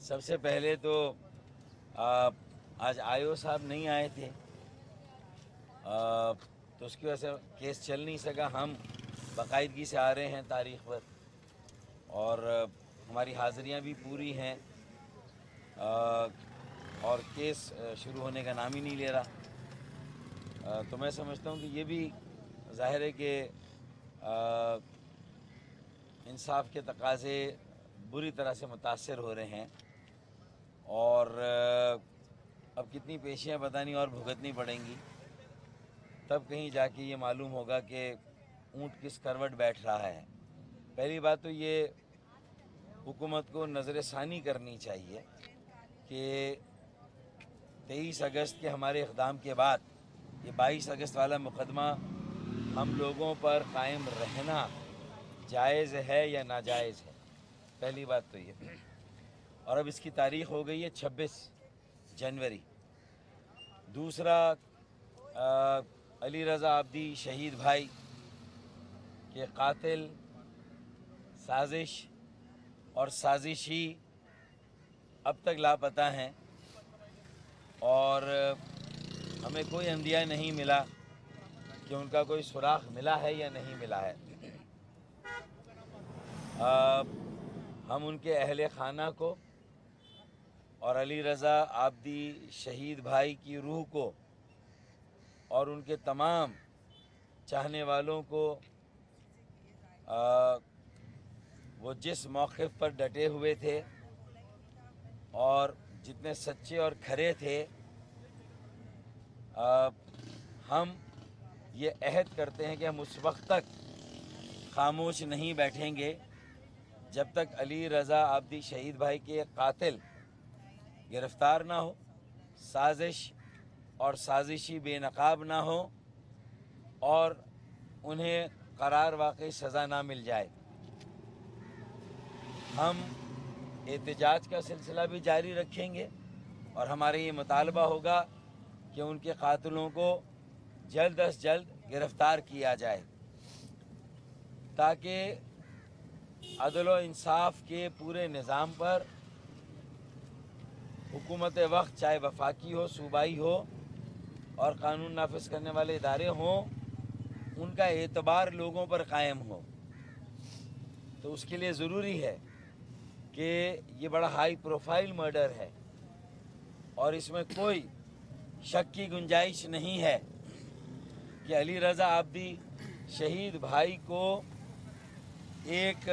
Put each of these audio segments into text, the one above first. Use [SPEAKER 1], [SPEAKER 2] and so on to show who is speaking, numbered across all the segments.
[SPEAKER 1] सबसे पहले तो आज आईओ साहब नहीं आए थे, तो उसकी वजह से केस चल नहीं सका। हम बाकायदगी से आ रहे हैं तारीख़ पर और हमारी हाज़िरियाँ भी पूरी हैं और केस शुरू होने का नाम ही नहीं ले रहा। तो मैं समझता हूँ कि ये भी ज़ाहिर है कि इंसाफ के तकाज़े बुरी तरह से मुतासर हो रहे हैं और अब कितनी पेशियाँ पता नहीं और भुगतनी पड़ेंगी, तब कहीं जाके ये मालूम होगा कि ऊँट किस करवट बैठ रहा है। पहली बात तो ये हुकूमत को नज़र सानी करनी चाहिए कि 23 अगस्त के हमारे इक़दाम के बाद ये 22 अगस्त वाला मुकदमा हम लोगों पर कायम रहना जायज़ है या नाजायज़ है। पहली बात तो ये, और अब इसकी तारीख़ हो गई है 26 जनवरी। दूसरा, अली रज़ा आब्दी शहीद भाई के कातिल, साजिश और साजिशी अब तक लापता हैं और हमें कोई अंदिया नहीं मिला कि उनका कोई सुराग मिला है या नहीं मिला है। हम उनके अहले खाना को और अली रज़ा आब्दी शहीद भाई की रूह को और उनके तमाम चाहने वालों को वो जिस मौक़िफ़ पर डटे हुए थे और जितने सच्चे और खरे थे, हम ये अहद करते हैं कि हम उस वक्त तक खामोश नहीं बैठेंगे जब तक अली रज़ा आब्दी शहीद भाई के कातिल गिरफ़्तार ना हो, साजिश और साजिशी बेनकाब ना हो और उन्हें करार वाक़ई सज़ा ना मिल जाए। हम एहतजाज का सिलसिला भी जारी रखेंगे और हमारा ये मुतालबा होगा कि उनके कातिलों को जल्द अज जल्द गिरफ़्तार किया जाए ताकि अदल व इंसाफ के पूरे निज़ाम पर हुकूमत वक्त, चाहे वफाकी हो, सूबाई हो और क़ानून नाफिज करने वाले इदारे हों, उनका एतबार लोगों पर कायम हो। तो उसके लिए ज़रूरी है कि ये बड़ा हाई प्रोफाइल मर्डर है और इसमें कोई शक की गुंजाइश नहीं है कि अली रज़ा आब्दी शहीद भाई को एक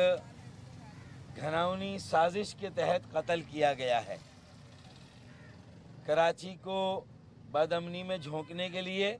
[SPEAKER 1] घिनौनी साजिश के तहत कत्ल किया गया है। कराची को बदअमनी में झोंकने के लिए